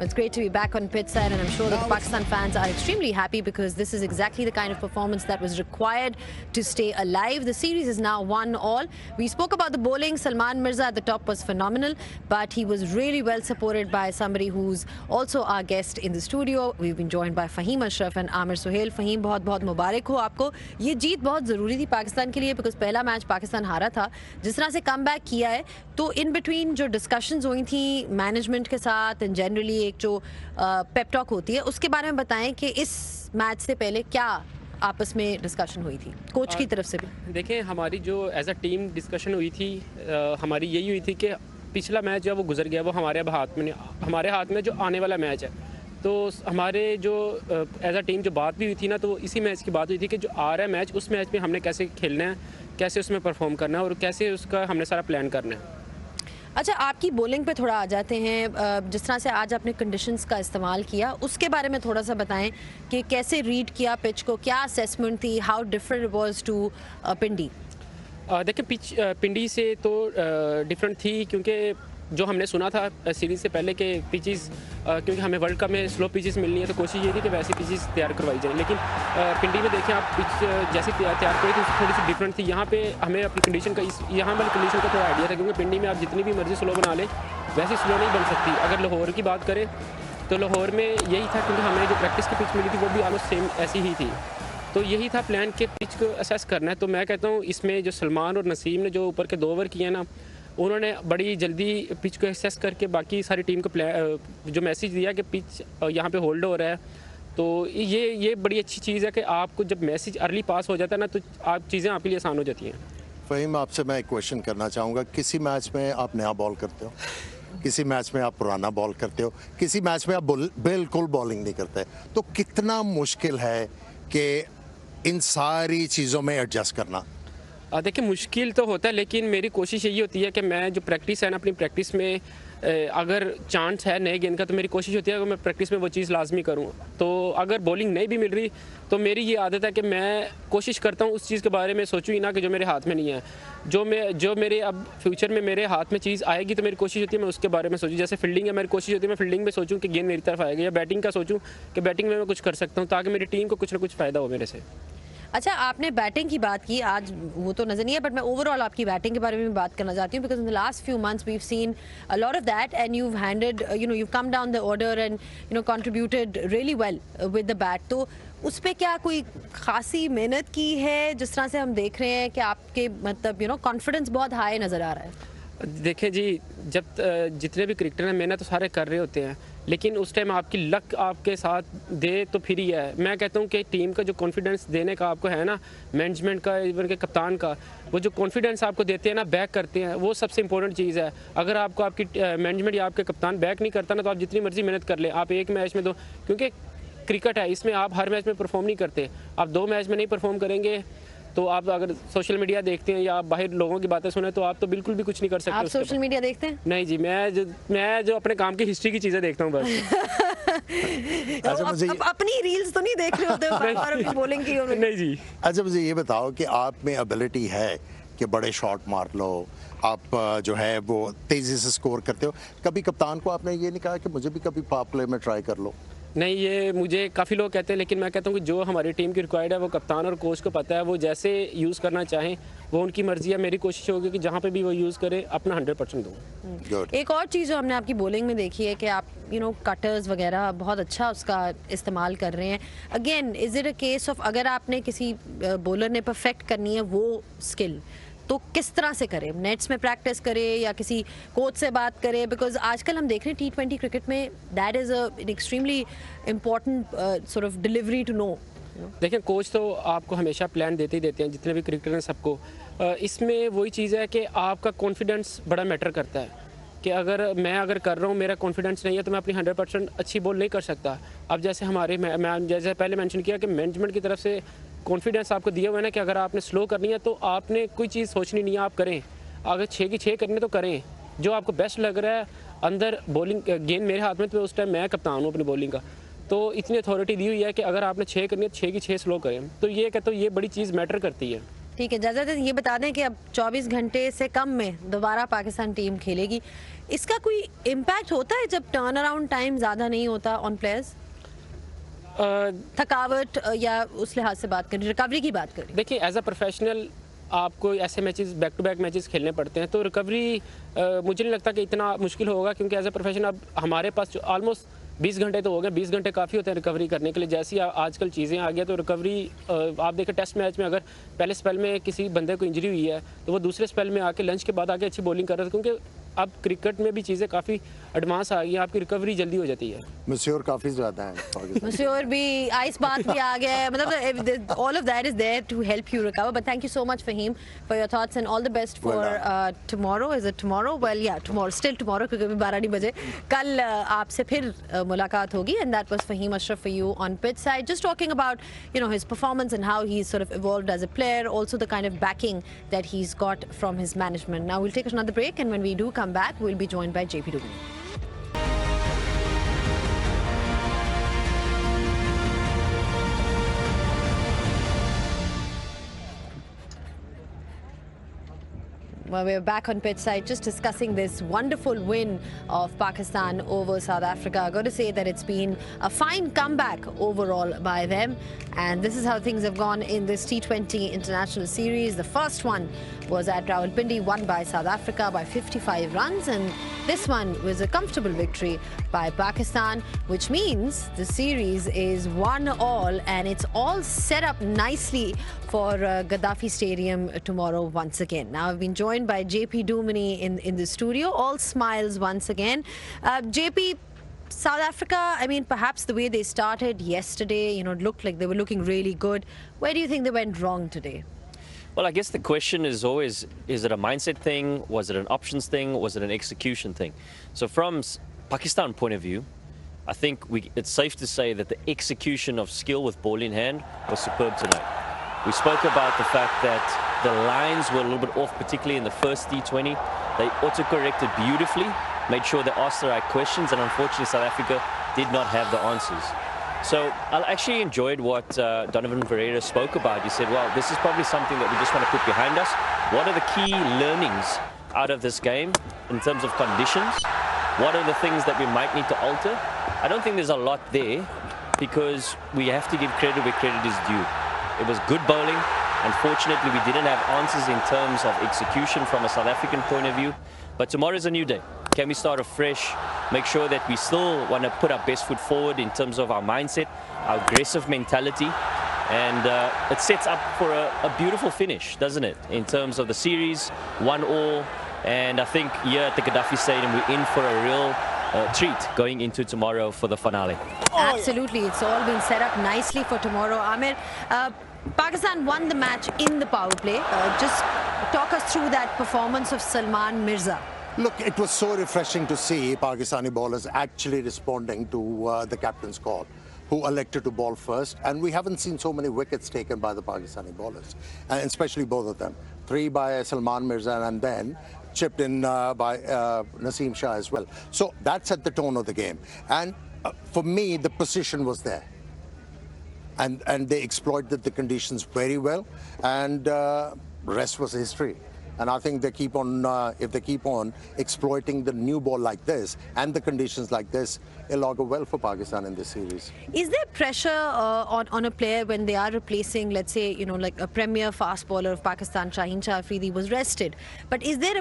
It's great to be back on pitch side, and I'm sure that the Pakistan fans are extremely happy because this is exactly the kind of performance that was required to stay alive. The series is now 1-1. We spoke about the bowling. Salman Mirza at the top was phenomenal, but he was really well supported by somebody who's also our guest in the studio. We've been joined by Fahim Ashraf and Amir Suhail. Fahim, बहुत बहुत मुबारक हो आपको. ये जीत बहुत ज़रूरी थी पाकिस्तान के लिए, बिकॉज पहला मैच पाकिस्तान हारा था. जिस तरह से कम बैक किया है, तो इन बिटवीन जो डिस्कशंस हुई थी मैनेजमेंट के साथ एंड जनरली एक जो पेप टॉक होती है, उसके बारे में बताएं कि इस मैच से पहले क्या आपस में डिस्कशन हुई थी कोच की तरफ से भी. देखें, हमारी जो एज अ टीम डिस्कशन हुई थी, हमारी यही हुई थी कि पिछला मैच जो वो गुजर गया, वो हमारे हाथ में जो आने वाला मैच है. तो हमारे जो एज अ टीम जो बात भी हुई थी ना, तो इसी मैच की बात हुई थी कि जो आ रहा है मैच, उस मैच में हमने कैसे खेलना है, कैसे उसमें परफॉर्म करना है और कैसे उसका हमने सारा प्लान करना है. अच्छा, आपकी बॉलिंग पे थोड़ा आ जाते हैं. जिस तरह से आज आपने कंडीशंस का इस्तेमाल किया, उसके बारे में थोड़ा सा बताएं कि कैसे रीड किया पिच को, क्या असेसमेंट थी, हाउ डिफरेंट वाज टू पिंडी. देखिए, पिच पिंडी से तो डिफरेंट थी, क्योंकि जो हमने सुना था सीरीज़ से पहले कि पिचेस, क्योंकि हमें वर्ल्ड कप में स्लो पिचेस मिलनी है, तो कोशिश ये थी कि वैसी पिचेस तैयार करवाई जाए. लेकिन पिंडी में देखें आप, पिच जैसी तैयार करी थी थोड़ी सी डिफरेंट थी. यहाँ पे हमें अपनी कंडीशन का यहाँ वाली कंडीशन का थोड़ा आइडिया था, क्योंकि पिंडी में आप जितनी भी मर्जी स्लो बना लें, वैसी स्लो नहीं बन सकती. अगर लाहौर की बात करें तो लाहौर में यही था, क्योंकि हमें जो प्रैक्टिस की पिच मिली थी वो भी ऑलमोस्ट सेम ऐसी ही थी. तो यही था प्लान के पिच को असेस करना है. तो मैं कहता हूँ इसमें जो सलमान और नसीम ने जो ऊपर के 2 ओवर किए ना, उन्होंने बड़ी जल्दी पिच को एक्सेस करके बाकी सारी टीम को जो मैसेज दिया कि पिच यहाँ पे होल्ड हो रहा है. तो ये बड़ी अच्छी चीज़ है कि आपको जब मैसेज अर्ली पास हो जाता है ना, तो आप चीज़ें आपके लिए आसान हो जाती हैं. फ़हीम, आपसे मैं एक क्वेश्चन करना चाहूँगा. किसी मैच में आप नया बॉल करते हो, किसी मैच में आप पुराना बॉल करते हो, किसी मैच में आप बिल्कुल बॉलिंग नहीं करते, तो कितना मुश्किल है कि इन सारी चीज़ों में एडजस्ट करना? देखिए, मुश्किल तो होता है, लेकिन मेरी कोशिश यही होती है कि मैं जो प्रैक्टिस है ना, अपनी प्रैक्टिस में अगर चांस है नए गेंद का, तो मेरी कोशिश होती है कि मैं प्रैक्टिस में वो चीज़ लाजमी करूं. तो अगर बॉलिंग नहीं भी मिल रही, तो मेरी ये आदत है कि मैं कोशिश करता हूं उस चीज़ के बारे में सोचूं ही ना कि जो मेरे हाथ में नहीं है. जो मेरे अब फ्यूचर में मेरे हाथ में चीज़ आएगी, तो मेरी कोशिश होती है मैं उसके बारे में सोचूं. जैसे फील्डिंग है, मेरी कोशिश होती है मैं फील्डिंग में सोचूं कि गेंद मेरी तरफ आएगी, या बैटिंग का सोचूं कि बैटिंग में मैं कुछ कर सकता हूँ, ताकि मेरी टीम को कुछ ना कुछ फ़ायदा हो मेरे से. अच्छा, आपने बैटिंग की बात की, आज वो तो नजर नहीं है, बट मैं ओवरऑल आपकी बैटिंग के बारे में बात करना चाहती हूँ, because in the last few months we have seen a lot of that and you have handed, you've come down the order and contributed really well with the bat. तो उस पर क्या कोई खासी मेहनत की है? जिस तरह से हम देख रहे हैं कि आपके मतलब कॉन्फिडेंस बहुत हाई नज़र आ रहा है. देखें जी, जब जितने भी क्रिकेटर हैं, मेहनत तो सारे कर रहे होते हैं, लेकिन उस टाइम आपकी लक आपके साथ दे तो फिर ही है. मैं कहता हूँ कि टीम का जो कॉन्फिडेंस देने का आपको है ना, मैनेजमेंट का, इवन के कप्तान का, वो जो कॉन्फिडेंस आपको देते हैं ना, बैक करते हैं, वो सबसे इंपॉर्टेंट चीज़ है. अगर आपको आपकी मैनेजमेंट या आपके कप्तान बैक नहीं करता ना, तो आप जितनी मर्जी मेहनत कर ले, आप एक मैच में क्योंकि क्रिकेट है, इसमें आप हर मैच में परफॉर्म नहीं करते. आप 2 मैच में नहीं परफॉर्म करेंगे, तो आप अगर सोशल मीडिया देखते हैं या आप बाहर लोगों की बातें सुने, तो आप तो बिल्कुल भी कुछ नहीं कर सकते. आप सोशल मीडिया देखते हैं? नहीं जी, मैं जो अपने काम की हिस्ट्री की चीज़ें देखता हूँ बस. अपनी रील्स तो नहीं देख रहे होते हो बॉलिंग की? नहीं जी. अच्छा, मुझे ये बताओ कि आप में एबिलिटी है कि बड़े शॉट मार लो, आप जो है वो तेज़ी से स्कोर करते हो. कभी कप्तान को आपने ये नहीं कहा कि मुझे भी कभी पावर प्ले में ट्राई कर लो? नहीं, ये मुझे काफ़ी लोग कहते हैं, लेकिन मैं कहता हूँ कि जो हमारी टीम की रिक्वायर्ड है वो कप्तान और कोच को पता है. वो जैसे यूज़ करना चाहें वो उनकी मर्जी है. मेरी कोशिश होगी कि जहाँ पे भी वो यूज़ करें, अपना 100% दूँ. एक और चीज़ जो हमने आपकी बॉलिंग में देखी है कि आप कटर्स वगैरह बहुत अच्छा उसका इस्तेमाल कर रहे हैं. Again, is it a case of अगर आपने किसी बॉलर ने परफेक्ट करनी है वो स्किल, तो किस तरह से करें? नेट्स में प्रैक्टिस करें या किसी कोच से बात करें? बिकॉज आजकल हम देख रहे हैं T20 क्रिकेट में that is an extremely important sort of delivery to know. देखिए, कोच तो आपको हमेशा प्लान देते ही देते हैं, जितने भी क्रिकेटर हैं सबको. इसमें वही चीज़ है कि आपका कॉन्फिडेंस बड़ा मैटर करता है. कि अगर कर रहा हूँ, मेरा कॉन्फिडेंस नहीं है, तो मैं अपनी 100% अच्छी बॉल नहीं कर सकता. अब जैसे हमारे मैं जैसे पहले मेंशन किया कि मैनेजमेंट की तरफ से कॉन्फिडेंस आपको दिया हुआ है ना, कि अगर आपने स्लो करनी है तो आपने कोई चीज़ सोचनी नहीं है, आप करें. अगर 6 की 6 करनी है तो करें, जो आपको बेस्ट लग रहा है. अंदर बॉलिंग गेंद मेरे हाथ में, तो उस टाइम मैं कप्तान हूँ अपनी बॉलिंग का, तो इतनी अथॉरिटी दी हुई है कि अगर आपने 6 करनी है तो 6 की 6 स्लो करें. तो ये कहता हूँ ये बड़ी चीज़ मैटर करती है. ठीक है, इजाज़त है, ये बता दें कि अब 24 घंटे से कम में दोबारा पाकिस्तान टीम खेलेगी। इसका कोई इम्पैक्ट होता है जब टर्न अराउंड टाइम ज़्यादा नहीं होता ऑन प्लेयर्स? थकावट या उस लिहाज से बात करें, रिकवरी की बात करें? देखिए, एज अ प्रोफेशनल आपको ऐसे matches back to back matches खेलने पड़ते हैं, तो रिकवरी मुझे नहीं लगता कि इतना मुश्किल होगा, क्योंकि एज अ प्रोफेशनल अब हमारे पास ऑलमोस्ट 20 घंटे तो हो गए। 20 घंटे काफ़ी होते हैं रिकवरी करने के लिए। जैसी आजकल चीज़ें आ गई तो रिकवरी आप देखें टेस्ट मैच में अगर पहले स्पेल में किसी बंदे को इंजरी हुई है तो वो दूसरे स्पेल में आके लंच के बाद आके अच्छी बॉलिंग कर रहा था, क्योंकि अब क्रिकेट में भी चीज़ें काफ़ी एडवांस आ गई हैं, आपकी रिकवरी जल्दी हो जाती है। मश्हूर काफ़ी ज़्यादा है, मश्हूर भी, आइस बात भी आ गया है, मतलब all of that is there to help you recover. But thank you so much, Fahim, for your thoughts and all the best for tomorrow. Is it tomorrow? Well, yeah, tomorrow. Still tomorrow, क्योंकि अभी 12 नहीं बजे। कल आपसे फिर मुलाकात होगी, and that was Fahim Ashraf for you on pitch side. Just talking about, you know, his performance and how he's sort of evolved as a player, also the kind of backing that he's got from his management. Now we'll take another break, and when we do come back, we'll be joined by JP Dugani. Well, we're back on pitch side, just discussing this wonderful win of Pakistan over South Africa. I've got to say that it's been a fine comeback overall by them. And this is how things have gone in this T20 international series. The first one was at Rawalpindi, won by South Africa by 55 runs. And this one was a comfortable victory by Pakistan, which means the series is 1-1 and it's all set up nicely for Gaddafi Stadium tomorrow once again. Now, I've been joined by JP Dumani in the studio. All smiles once again. JP, South Africa, I mean, perhaps the way they started yesterday, you know, it looked like they were looking really good. Where do you think they went wrong today? Well, I guess the question is always, is it a mindset thing? Was it an options thing? Was it an execution thing? So from Pakistan point of view, I think it's safe to say that the execution of skill with ball in hand was superb tonight. We spoke about the fact that the lines were a little bit off, particularly in the first T20. They auto-corrected beautifully, made sure they asked the right questions, and unfortunately South Africa did not have the answers. So I actually enjoyed what Donovan Ferreira spoke about. He said, well, this is probably something that we just want to put behind us. What are the key learnings out of this game in terms of conditions? What are the things that we might need to alter? I don't think there's a lot there, because we have to give credit where credit is due. It was good bowling. Unfortunately, we didn't have answers in terms of execution from a South African point of view. But tomorrow's a new day. Can we start afresh? Make sure that we still want to put our best foot forward in terms of our mindset, our aggressive mentality. And it sets up for a beautiful finish, doesn't it? In terms of the series, 1-1. And I think here at the Gaddafi Stadium, we're in for a real treat going into tomorrow for the finale. Absolutely. It's all been set up nicely for tomorrow. Amir, Pakistan won the match in the power play. Just talk us through that performance of Salman Mirza. Look, it was so refreshing to see Pakistani bowlers actually responding to the captain's call, who elected to bowl first. And we haven't seen so many wickets taken by the Pakistani bowlers, and especially both of them. 3 by Salman Mirza and then chipped in by Naseem Shah as well. So that set the tone of the game. And for me, the position was there. And they exploited the conditions very well. And rest was history. And I think they keep on, if they keep on exploiting the new ball like this and the conditions like this, it'll augur well for Pakistan in this series. Is there pressure on a player when they are replacing, let's say, you know, like a premier fast bowler of Pakistan, Shaheen Shah Afridi was rested? But is there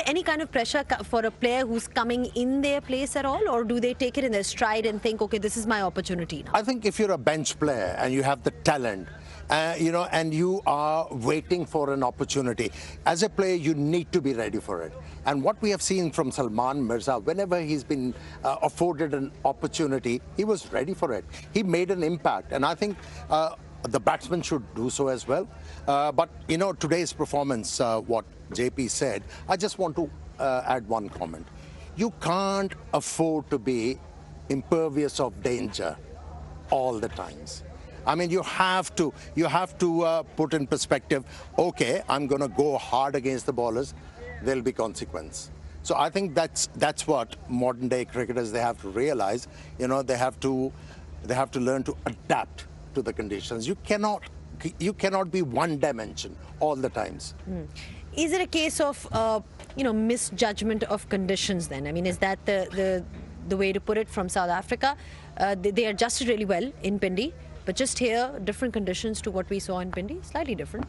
any kind of pressure for a player who's coming in their place at all, or do they take it in their stride and think, okay, this is my opportunity now? I think if you're a bench player and you have the talent, you know, and you are waiting for an opportunity, as a player, you need to be ready for it. And what we have seen from Salman Mirza, whenever he's been afforded an opportunity, he was ready for it. He made an impact, and I think the batsmen should do so as well. But, you know, today's performance, what JP said, I just want to add one comment. You can't afford to be impervious of danger all the times. I mean, you have to put in perspective, okay, I'm going to go hard against the bowlers, there'll be consequence. So I think that's what modern day cricketers, they have to realize, you know, they have to learn to adapt to the conditions. You cannot You cannot be one dimension all the times. Is it a case of misjudgment of conditions then? I mean, is that the way to put it from South Africa? They adjusted really well in Pindi, but just here, different conditions to what we saw in Pindi, slightly different.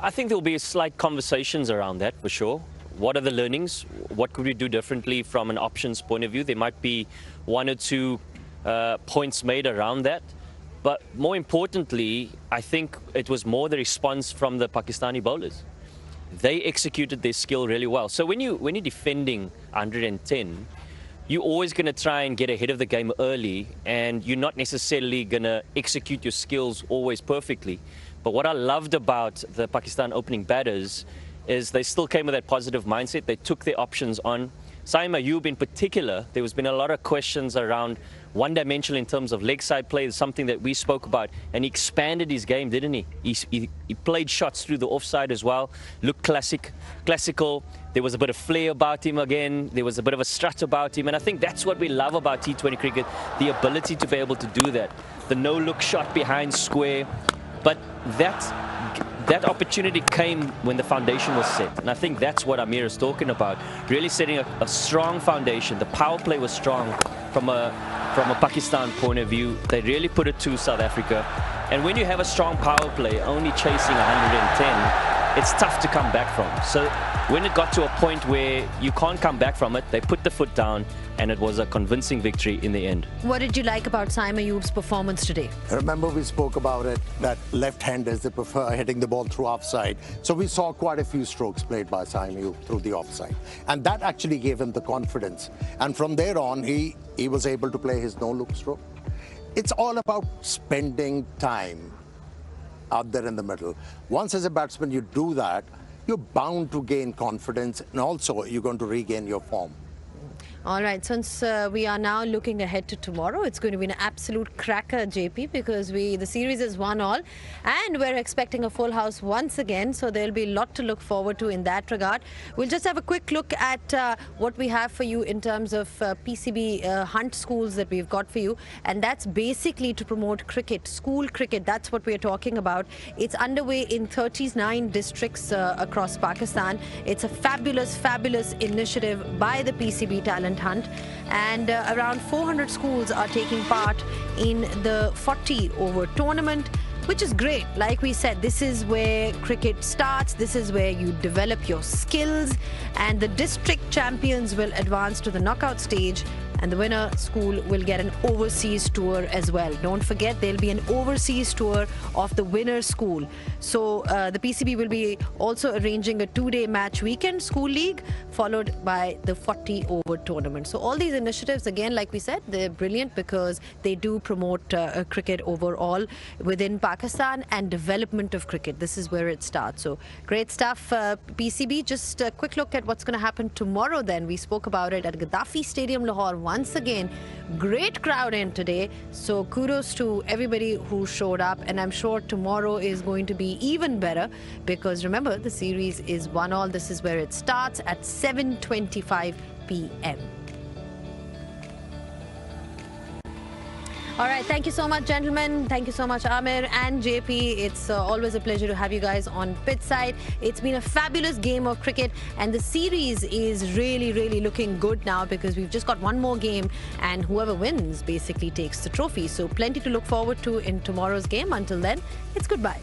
I think there'll be slight conversations around that for sure. What are the learnings? What could we do differently from an options point of view? There might be one or two points made around that. But more importantly, I think it was more the response from the Pakistani bowlers. They executed their skill really well. So when you're defending 110, you're always going to try and get ahead of the game early, and you're not necessarily going to execute your skills always perfectly. But what I loved about the Pakistan opening batters is they still came with that positive mindset. They took their options on. Saim Ayub in particular, there has been a lot of questions around one-dimensional in terms of leg side play, something that we spoke about, and he expanded his game, didn't he? He played shots through the offside as well, looked classical. There was a bit of flair about him again. There was a bit of a strut about him, and I think that's what we love about T20 cricket, the ability to be able to do that. The no-look shot behind square, but that opportunity came when the foundation was set, and I think that's what Amir is talking about, really setting a strong foundation. The power play was strong from a Pakistan point of view. They really put it to South Africa, and when you have a strong power play only chasing 110, it's tough to come back from. So when it got to a point where you can't come back from it, they put the foot down, and it was a convincing victory in the end. What did you like about Saim Ayub's performance today? Remember, we spoke about it, that left-handers, they prefer hitting the ball through offside. So we saw quite a few strokes played by Saim Ayub through the offside. And that actually gave him the confidence. And from there on, he was able to play his no-look stroke. It's all about spending time out there in the middle. Once as a batsman you do that, you're bound to gain confidence, and also you're going to regain your form. All right, since we are now looking ahead to tomorrow, it's going to be an absolute cracker, JP, because the series is 1-1, and we're expecting a full house once again, so there'll be a lot to look forward to in that regard. We'll just have a quick look at what we have for you in terms of PCB hunt schools that we've got for you, and that's basically to promote cricket, school cricket. That's what we're talking about. It's underway in 39 districts across Pakistan. It's a fabulous, fabulous initiative by the PCB Talent Hunt, and around 400 schools are taking part in the 40 over tournament, which is great. Like we said, this is where cricket starts, this is where you develop your skills, and the district champions will advance to the knockout stage, and the winner school will get an overseas tour as well. Don't forget, there'll be an overseas tour of the winner school. So the PCB will be also arranging a 2-day match weekend school league, followed by the 40 over tournament. So all these initiatives, again, like we said, they're brilliant because they do promote cricket overall within Pakistan and development of cricket. This is where it starts. So great stuff, PCB. Just a quick look at what's going to happen tomorrow then. We spoke about it at Gaddafi Stadium, Lahore. Once again, great crowd in today, so kudos to everybody who showed up, and I'm sure tomorrow is going to be even better because remember, the series is 1-1. This is where it starts at 7:25 p.m. All right, thank you so much, gentlemen. Thank you so much, Amir and JP. It's always a pleasure to have you guys on pitch side. It's been a fabulous game of cricket, and the series is really, really looking good now because we've just got one more game, and whoever wins basically takes the trophy. So plenty to look forward to in tomorrow's game. Until then, it's goodbye.